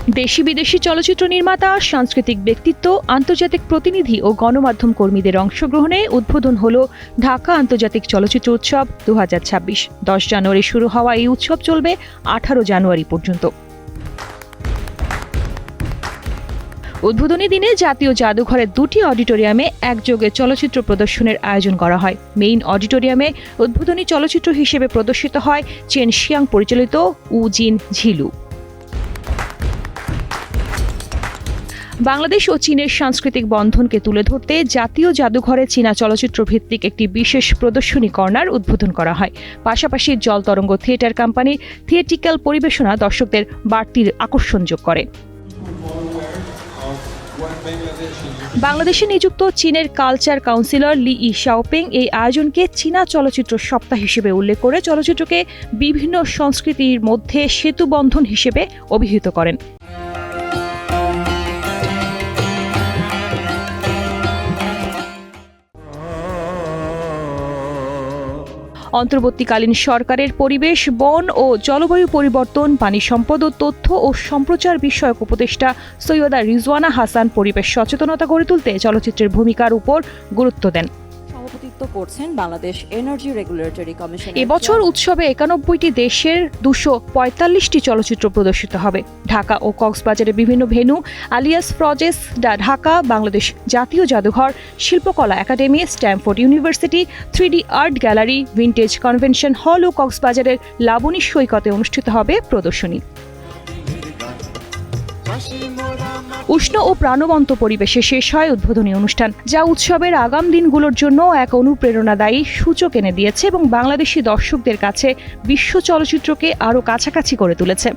দেশি বিদেশি চলচ্চিত্র নির্মাতা, সাংস্কৃতিক ব্যক্তিত্ব, আন্তর্জাতিক প্রতিনিধি ও গণমাধ্যম কর্মীদের অংশগ্রহণে উদ্বোধন হল ঢাকা আন্তর্জাতিক চলচ্চিত্র উৎসব 2026। 10 জানুয়ারি শুরু হওয়া এই উৎসব চলবে 18 জানুয়ারি পর্যন্ত। উদ্বোধনী দিনে জাতীয় জাদুঘরের 2টি অডিটোরিয়ামে একযোগে চলচ্চিত্র প্রদর্শনের আয়োজন করা হয়। মেইন অডিটোরিয়ামে উদ্বোধনী চলচ্চিত্র হিসেবে প্রদর্শিত হয় চেন শিয়াং পরিচালিত উ জিন ঝিলু। বাংলাদেশ ও চীনের সাংস্কৃতিক বন্ধনকে তুলে ধরতে জাতীয় জাদুঘরে চীনা চলচ্চিত্র ভিত্তিক একটি বিশেষ প্রদর্শনী কর্নার উদ্বোধন করা হয়। পাশাপাশি জল তরঙ্গ থিয়েটার কোম্পানির থিয়েট্রিক্যাল পরিবেশনা দর্শকদের বাড়তি আকর্ষণ যোগ করে। বাংলাদেশে নিযুক্ত চীনের কালচার কাউন্সিলর লি ই শাওপেং এই আয়োজনকে চীনা চলচ্চিত্র সপ্তাহ হিসেবে উল্লেখ করে চলচ্চিত্রকে বিভিন্ন সংস্কৃতির মধ্যে সেতুবন্ধন হিসেবে অভিহিত করেন। অন্তর্বর্তীকালীন সরকারের পরিবেশ, বন ও জলবায়ু পরিবর্তন, পানি সম্পদ ও তথ্য ও সম্প্রচার বিষয়ক উপদেষ্টা সৈয়দা রিজওয়ানা হাসান পরিবেশ সচেতনতা গড়ে তুলতে চলচ্চিত্রের ভূমিকার উপর গুরুত্ব দেন। এবছর উৎসবে 91টি দেশের 245টি চলচ্চিত্র প্রদর্শিত হবে। ঢাকা ও কক্সবাজারের বিভিন্ন venue Alliance Francaise, Dhaka Bangladesh জাতীয় জাদুঘর, Shilpakala Academy, Stamford University, 3D art gallery, vintage convention hall ও কক্সবাজারের লাবণী সৈকতে অনুষ্ঠিত হবে প্রদর্শনী। উষ্ণ ও প্রাণবন্ত পরিবেশে শেষ হয় উদ্বোধনী অনুষ্ঠান, যা উৎসবের আগাম দিনগুলোর জন্য এক অনুপ্রেরণাদায়ী সূচক এনে দিয়েছে এবং বাংলাদেশি দর্শকদের কাছে বিশ্ব চলচ্চিত্রকে আরও কাছাকাছি করে তুলেছে।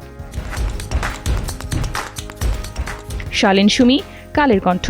শালীন সুমি, কালের কণ্ঠ।